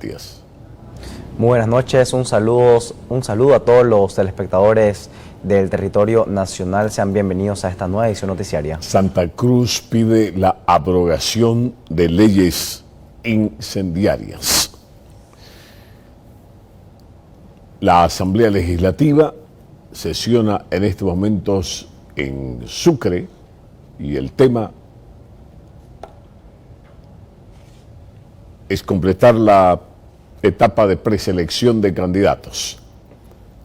Díaz. Muy buenas noches, un saludo a todos los telespectadores del territorio nacional. Sean bienvenidos a esta nueva edición noticiaria. Santa Cruz pide la abrogación de leyes incendiarias. La Asamblea Legislativa sesiona en estos momentos en Sucre y el tema es completar la etapa de preselección de candidatos.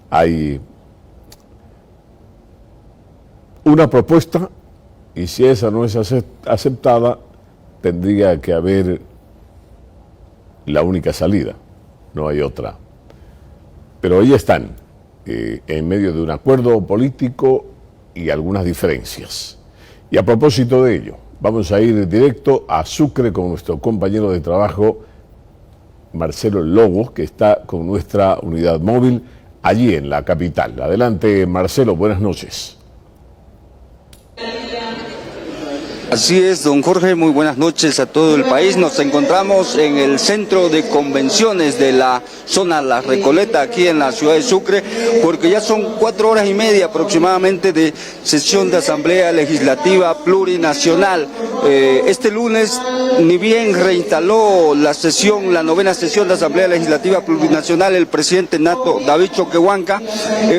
Hay una propuesta y si esa no es aceptada, tendría que haber la única salida, no hay otra. Pero ahí están, en medio de un acuerdo político y algunas diferencias. Y a propósito de ello, vamos a ir directo a Sucre con nuestro compañero de trabajo, Marcelo Lobos, que está con nuestra unidad móvil allí en la capital. Adelante, Marcelo, buenas noches. Así es, don Jorge, muy buenas noches a todo el país. Nos encontramos en el centro de convenciones de la zona La Recoleta, aquí en la ciudad de Sucre, porque ya son 4 horas y media aproximadamente de sesión de Asamblea Legislativa Plurinacional. Este lunes, ni bien reinstaló la novena sesión de Asamblea Legislativa Plurinacional, el presidente nato David Choquehuanca,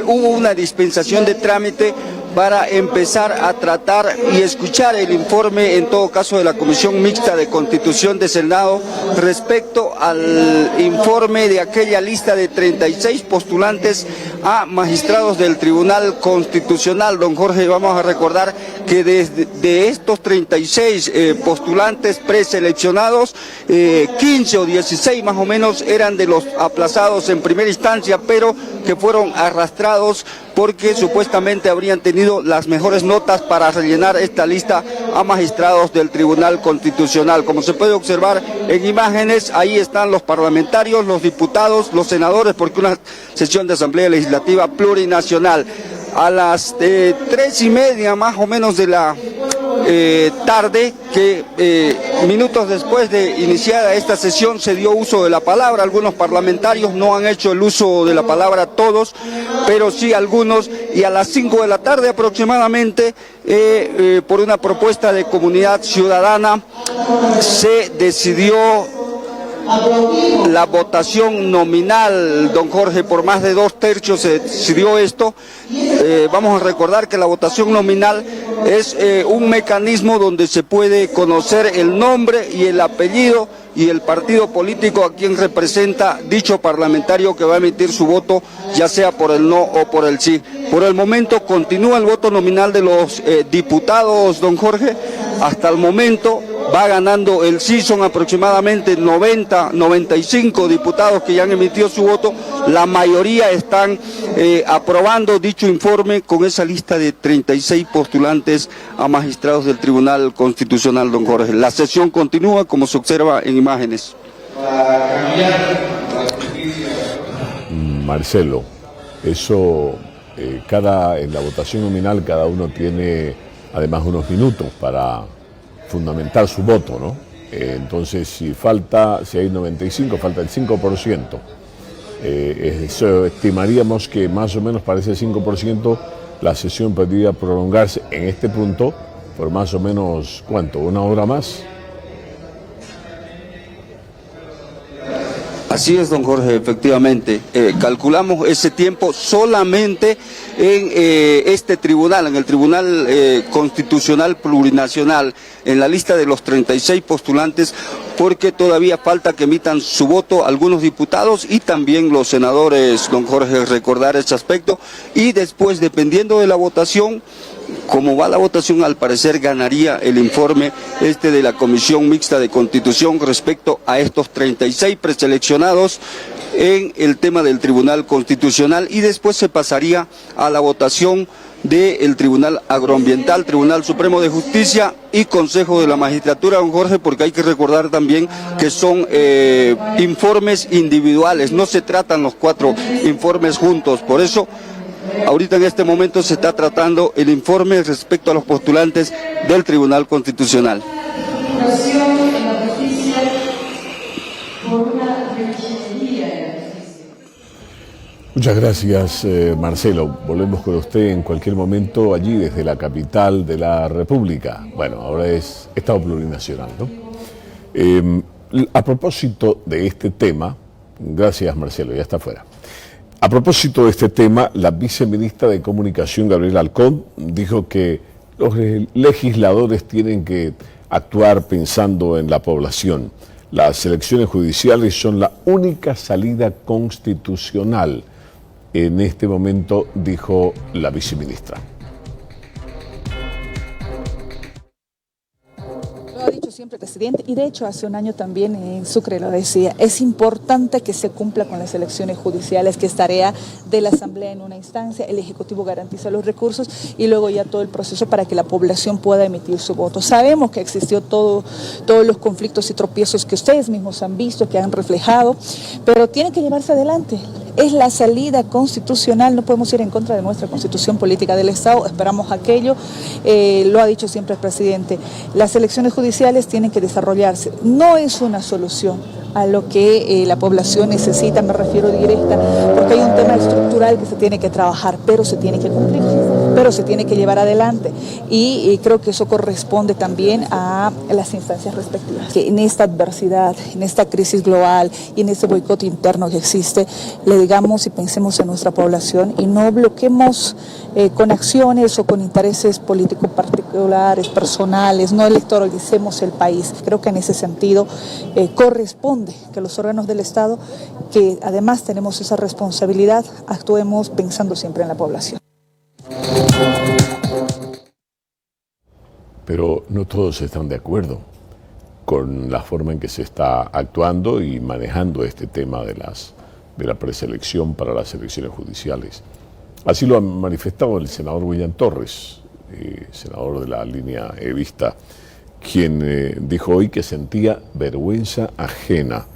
hubo una dispensación de trámite para empezar a tratar y escuchar el informe, en todo caso, de la Comisión Mixta de Constitución de Senado respecto al informe de aquella lista de 36 postulantes a magistrados del Tribunal Constitucional. Don Jorge, vamos a recordar que de estos 36 postulantes preseleccionados, 15 o 16 más o menos eran de los aplazados en primera instancia, pero que fueron arrastrados porque supuestamente habrían tenido las mejores notas para rellenar esta lista a magistrados del Tribunal Constitucional. Como se puede observar en imágenes, ahí están los parlamentarios, los diputados, los senadores, porque una sesión de Asamblea Legislativa Plurinacional. A las 3:30 más o menos de la tarde, que minutos después de iniciada esta sesión se dio uso de la palabra. Algunos parlamentarios no han hecho el uso de la palabra todos, pero sí algunos, y a las 5 de la tarde aproximadamente, por una propuesta de Comunidad Ciudadana, se decidió la votación nominal, don Jorge, por más de 2/3 se decidió esto. Vamos a recordar que la votación nominal es un mecanismo donde se puede conocer el nombre y el apellido y el partido político a quien representa dicho parlamentario que va a emitir su voto, ya sea por el no o por el sí. Por el momento continúa el voto nominal de los diputados, don Jorge. Hasta el momento va ganando el sí, son aproximadamente 95 diputados que ya han emitido su voto. La mayoría están aprobando dicho informe con esa lista de 36 postulantes a magistrados del Tribunal Constitucional, don Jorge. La sesión continúa, como se observa en imágenes. Marcelo, eso, en la votación nominal cada uno tiene además unos minutos para fundamentar su voto, ¿no? Entonces, si hay 95, falta el 5%. Eso estimaríamos que más o menos para ese 5% la sesión podría prolongarse en este punto por más o menos, ¿cuánto? ¿1 hora más? Así es, don Jorge, efectivamente. Calculamos ese tiempo solamente en este tribunal, en el Tribunal Constitucional Plurinacional, en la lista de los 36 postulantes, porque todavía falta que emitan su voto algunos diputados y también los senadores, don Jorge, recordar ese aspecto. Y después, dependiendo de la votación, como va la votación, al parecer ganaría el informe de la Comisión Mixta de Constitución respecto a estos 36 preseleccionados en el tema del Tribunal Constitucional, y después se pasaría a la votación del Tribunal Agroambiental, Tribunal Supremo de Justicia y Consejo de la Magistratura, don Jorge, porque hay que recordar también que son informes individuales, no se tratan los 4 informes juntos. Por eso, ahorita en este momento se está tratando el informe respecto a los postulantes del Tribunal Constitucional. Muchas gracias, Marcelo. Volvemos con usted en cualquier momento allí desde la capital de la República. Bueno, ahora es Estado Plurinacional, ¿no? A propósito de este tema, gracias, Marcelo, ya está fuera. A propósito de este tema, la viceministra de Comunicación, Gabriela Alcón, dijo que los legisladores tienen que actuar pensando en la población. Las elecciones judiciales son la única salida constitucional. En este momento, dijo la viceministra. Lo ha dicho siempre el presidente, y de hecho hace un año también en Sucre lo decía, es importante que se cumpla con las elecciones judiciales, que es tarea de la Asamblea en una instancia, el Ejecutivo garantiza los recursos y luego ya todo el proceso para que la población pueda emitir su voto. Sabemos que existió todos los conflictos y tropiezos que ustedes mismos han visto, que han reflejado, pero tiene que llevarse adelante. Es la salida constitucional, no podemos ir en contra de nuestra constitución política del Estado, esperamos aquello, lo ha dicho siempre el presidente, las elecciones judiciales tienen que desarrollarse, no es una solución a lo que la población necesita, me refiero directa, porque hay un tema estructural que se tiene que trabajar, pero se tiene que cumplir, pero se tiene que llevar adelante, y creo que eso corresponde también a las instancias respectivas. Que en esta adversidad, en esta crisis global y en este boicot interno que existe, le digamos y pensemos en nuestra población y no bloquemos con acciones o con intereses políticos particulares, personales, no electoralicemos el país. Creo que en ese sentido corresponde que los órganos del Estado, que además tenemos esa responsabilidad, actuemos pensando siempre en la población. Pero no todos están de acuerdo con la forma en que se está actuando y manejando este tema de la preselección para las elecciones judiciales. Así lo ha manifestado el senador William Torres, senador de la línea evista, quien dijo hoy que sentía vergüenza ajena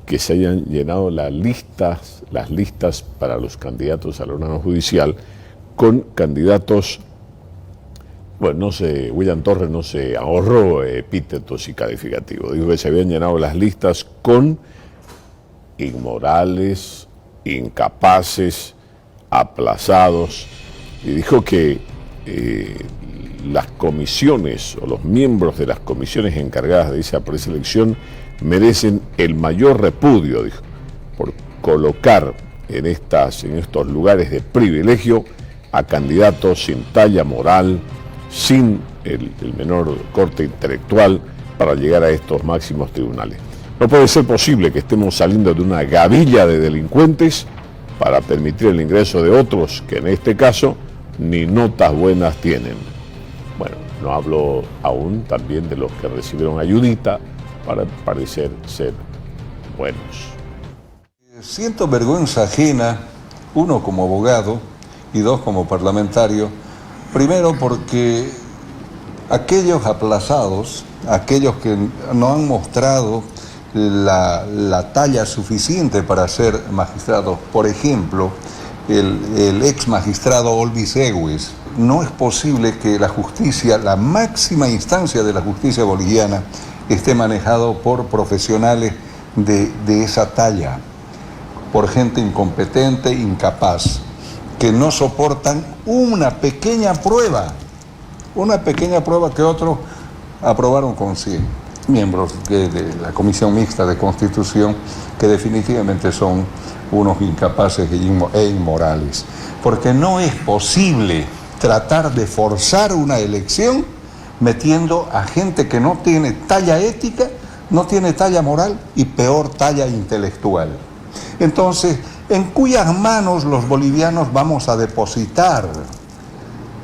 que se hayan llenado las listas para los candidatos al órgano judicial con candidatos. Bueno, no sé, William Torres no se ahorró epítetos y calificativos. Dijo que se habían llenado las listas con inmorales, incapaces, aplazados, y dijo que las comisiones o los miembros de las comisiones encargadas de esa preselección merecen el mayor repudio, dijo, por colocar en estos lugares de privilegio a candidatos sin talla moral, sin el menor corte intelectual para llegar a estos máximos tribunales. No puede ser posible que estemos saliendo de una gavilla de delincuentes para permitir el ingreso de otros que en este caso ni notas buenas tienen. Bueno, no hablo aún también de los que recibieron ayudita para parecer ser buenos. Siento vergüenza ajena, uno como abogado y dos como parlamentario, primero porque aquellos aplazados, aquellos que no han mostrado la talla suficiente para ser magistrados, por ejemplo, el ex magistrado Olvis Egues, no es posible que la justicia, la máxima instancia de la justicia boliviana, esté manejado por profesionales de esa talla, por gente incompetente, incapaz, que no soportan una pequeña prueba que otros aprobaron con 100 miembros de la Comisión Mixta de Constitución, que definitivamente son unos incapaces e inmorales. Porque no es posible tratar de forzar una elección metiendo a gente que no tiene talla ética, no tiene talla moral y peor talla intelectual. Entonces, ¿en cuyas manos los bolivianos vamos a depositar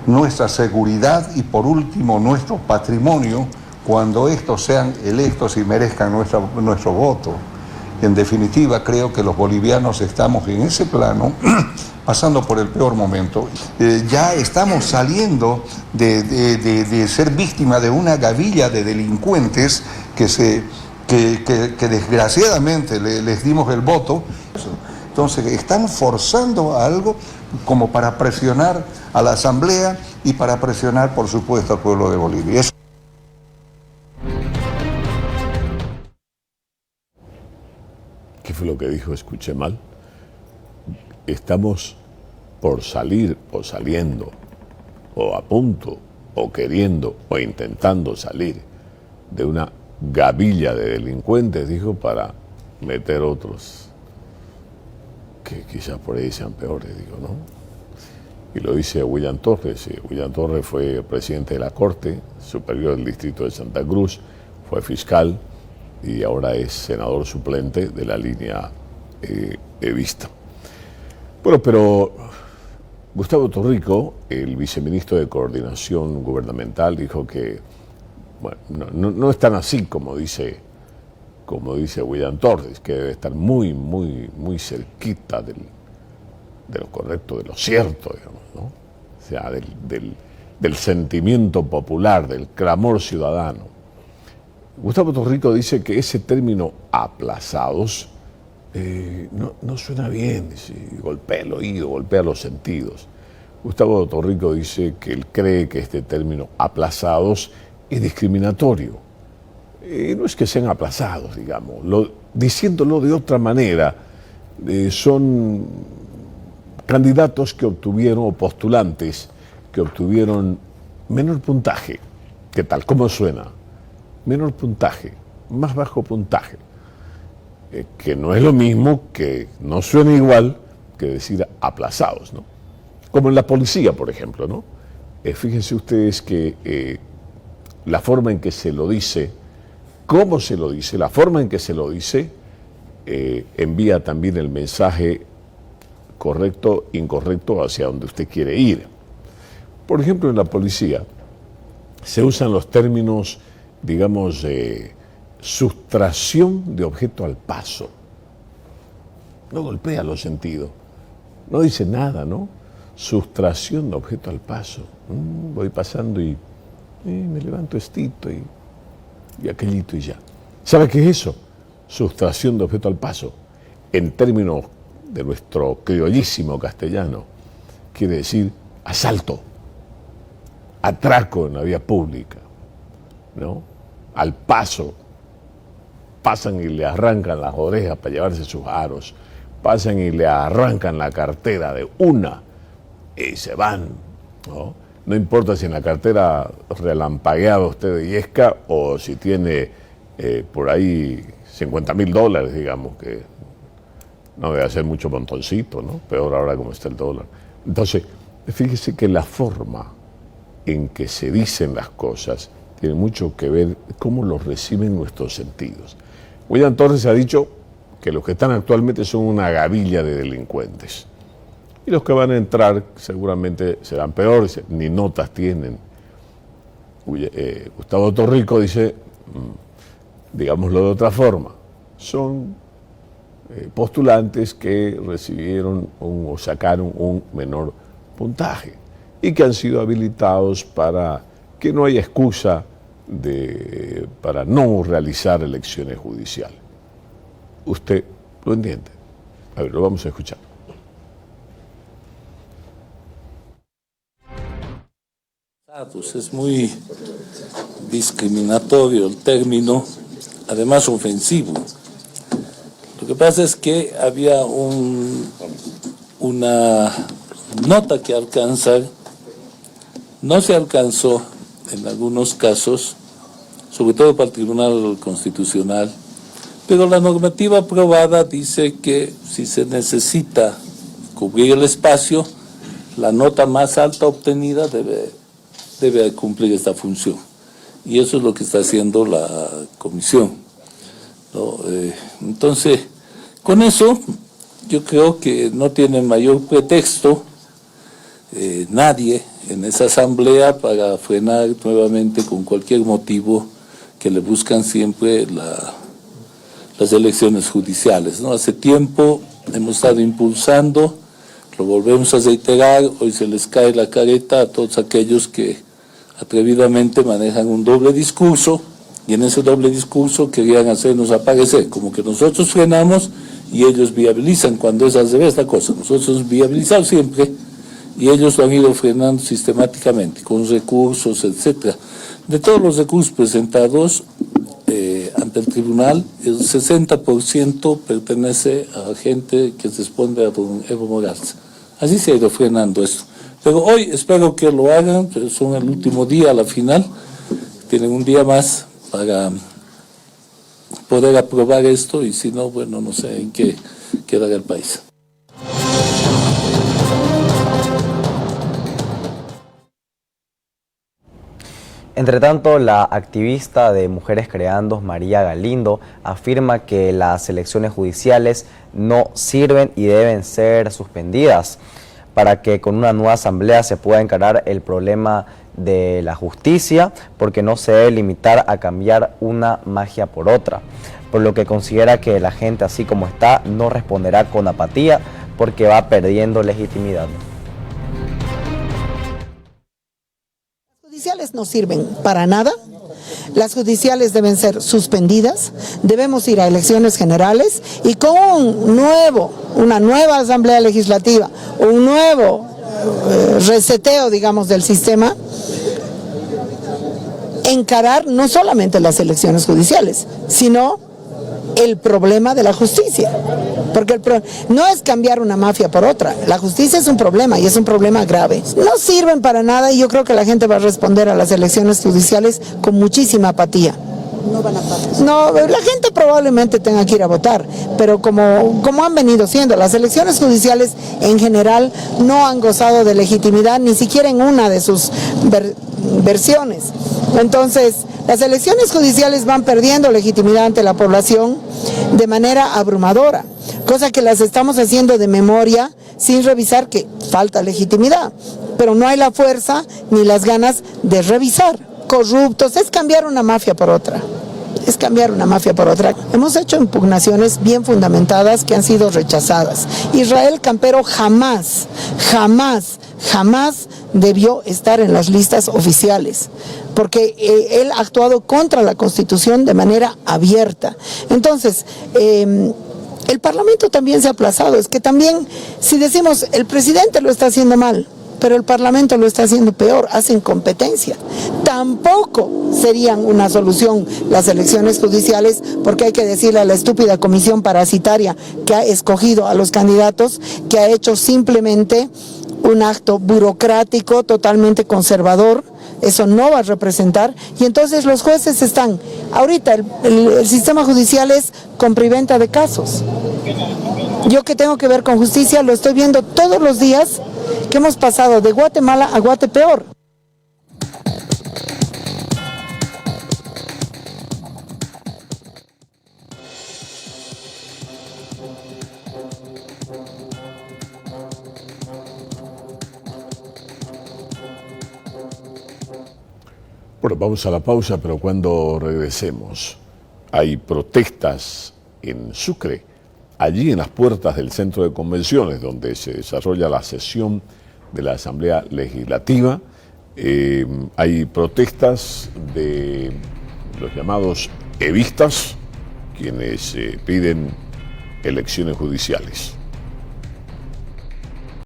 nuestra seguridad y por último nuestro patrimonio cuando estos sean electos y merezcan nuestro voto? En definitiva, creo que los bolivianos estamos en ese plano pasando por el peor momento. Ya estamos saliendo de ser víctima de una gavilla de delincuentes que desgraciadamente les dimos el voto. Entonces están forzando algo como para presionar a la Asamblea y para presionar, por supuesto, al pueblo de Bolivia. fue lo que dijo? Escuché mal. Estamos por salir o saliendo, o a punto, o queriendo, o intentando salir de una gavilla de delincuentes, dijo, para meter otros que quizás por ahí sean peores, digo, ¿no? Y lo dice William Torres. William Torres fue presidente de la Corte Superior del Distrito de Santa Cruz, fue fiscal y ahora es senador suplente de la línea evista. Bueno, pero Gustavo Torrico, el viceministro de Coordinación Gubernamental, dijo que bueno, no es tan así como dice William Torres, que debe estar muy cerquita de lo correcto, de lo cierto, digamos, ¿no? O sea, del sentimiento popular, del clamor ciudadano. Gustavo Torrico dice que ese término aplazados no suena bien, dice, golpea el oído, golpea los sentidos. Gustavo Torrico dice que él cree que este término aplazados es discriminatorio. No es que sean aplazados, digamos, diciéndolo de otra manera, son candidatos que obtuvieron, o postulantes que obtuvieron menor puntaje. ¿Qué tal? ¿Cómo suena? Menor puntaje, más bajo puntaje. Que no es lo mismo, que no suena igual que decir aplazados, ¿no? Como en la policía, por ejemplo, ¿no? Fíjense ustedes que la forma en que se lo dice, cómo se lo dice, la forma en que se lo dice, envía también el mensaje correcto, incorrecto, hacia donde usted quiere ir. Por ejemplo, en la policía se usan los términos, digamos, de sustracción de objeto al paso. No golpea los sentidos, no dice nada, ¿no? Sustracción de objeto al paso. Voy pasando y me levanto estito y aquellito y ya. ¿Sabe qué es eso? Sustracción de objeto al paso. En términos de nuestro criollísimo castellano, quiere decir asalto, atraco en la vía pública, ¿no? Al paso, pasan y le arrancan las orejas para llevarse sus aros, pasan y le arrancan la cartera de una y se van, ¿no? No importa si en la cartera relampagueaba usted de yesca o si tiene por ahí $50,000, digamos, que no debe ser mucho montoncito, ¿no? Peor ahora como está el dólar. Entonces, fíjese que la forma en que se dicen las cosas tiene mucho que ver cómo los reciben nuestros sentidos. William Torres ha dicho que los que están actualmente son una gavilla de delincuentes. Y los que van a entrar seguramente serán peores, ni notas tienen. Gustavo Torrico dice, digámoslo de otra forma, son postulantes que recibieron o sacaron un menor puntaje y que han sido habilitados para que no haya excusa para no realizar elecciones judiciales. ¿Usted lo entiende? A ver, lo vamos a escuchar. Es muy discriminatorio el término, además ofensivo. Lo que pasa es que había una nota que alcanzar, no se alcanzó en algunos casos, sobre todo para el Tribunal Constitucional, pero la normativa aprobada dice que si se necesita cubrir el espacio, la nota más alta obtenida debe cumplir esta función. Y eso es lo que está haciendo la comisión, ¿no? Entonces, con eso, yo creo que no tiene mayor pretexto nadie en esa asamblea para frenar nuevamente con cualquier motivo que le buscan siempre las elecciones judiciales, ¿no? Hace tiempo hemos estado impulsando, lo volvemos a reiterar, hoy se les cae la careta a todos aquellos que atrevidamente manejan un doble discurso, y en ese doble discurso querían hacernos aparecer como que nosotros frenamos y ellos viabilizan, cuando es al revés la cosa. Nosotros hemos viabilizado siempre y ellos lo han ido frenando sistemáticamente con recursos, etcétera. De todos los recursos presentados, a ante el tribunal, el 60% pertenece a gente que responde a don Evo Morales. Así se ha ido frenando esto. Pero hoy espero que lo hagan, son el último día a la final, tienen un día más para poder aprobar esto y si no, bueno, no sé en qué quedará el país. Entre tanto, la activista de Mujeres Creando, María Galindo, afirma que las elecciones judiciales no sirven y deben ser suspendidas para que con una nueva asamblea se pueda encarar el problema de la justicia, porque no se debe limitar a cambiar una magia por otra, por lo que considera que la gente así como está no responderá con apatía porque va perdiendo legitimidad. Las judiciales no sirven para nada, las judiciales deben ser suspendidas, debemos ir a elecciones generales y con una nueva asamblea legislativa, un nuevo reseteo, digamos, del sistema, encarar no solamente las elecciones judiciales, sino el problema de la justicia, porque no es cambiar una mafia por otra, la justicia es un problema y es un problema grave. No sirven para nada y yo creo que la gente va a responder a las elecciones judiciales con muchísima apatía. No van a participar. No, la gente probablemente tenga que ir a votar, pero como han venido siendo, las elecciones judiciales en general no han gozado de legitimidad, ni siquiera en una de sus versiones. Entonces, las elecciones judiciales van perdiendo legitimidad ante la población de manera abrumadora, cosa que las estamos haciendo de memoria sin revisar que falta legitimidad, pero no hay la fuerza ni las ganas de revisar. Corruptos, es cambiar una mafia por otra. Es cambiar una mafia por otra. Hemos hecho impugnaciones bien fundamentadas que han sido rechazadas. Israel Campero jamás debió estar en las listas oficiales, porque él ha actuado contra la Constitución de manera abierta. Entonces, el Parlamento también se ha aplazado. Es que también, si decimos, el presidente lo está haciendo mal, pero el Parlamento lo está haciendo peor, hacen competencia. Tampoco serían una solución las elecciones judiciales, porque hay que decirle a la estúpida comisión parasitaria que ha escogido a los candidatos, que ha hecho simplemente un acto burocrático totalmente conservador. Eso no va a representar, y entonces los jueces están, ahorita el sistema judicial es compraventa de casos. Yo que tengo que ver con justicia lo estoy viendo todos los días, que hemos pasado de Guatemala a Guatepeor. Bueno, vamos a la pausa, pero cuando regresemos, hay protestas en Sucre, allí en las puertas del centro de convenciones, donde se desarrolla la sesión de la Asamblea Legislativa. Hay protestas de los llamados evistas, quienes piden elecciones judiciales.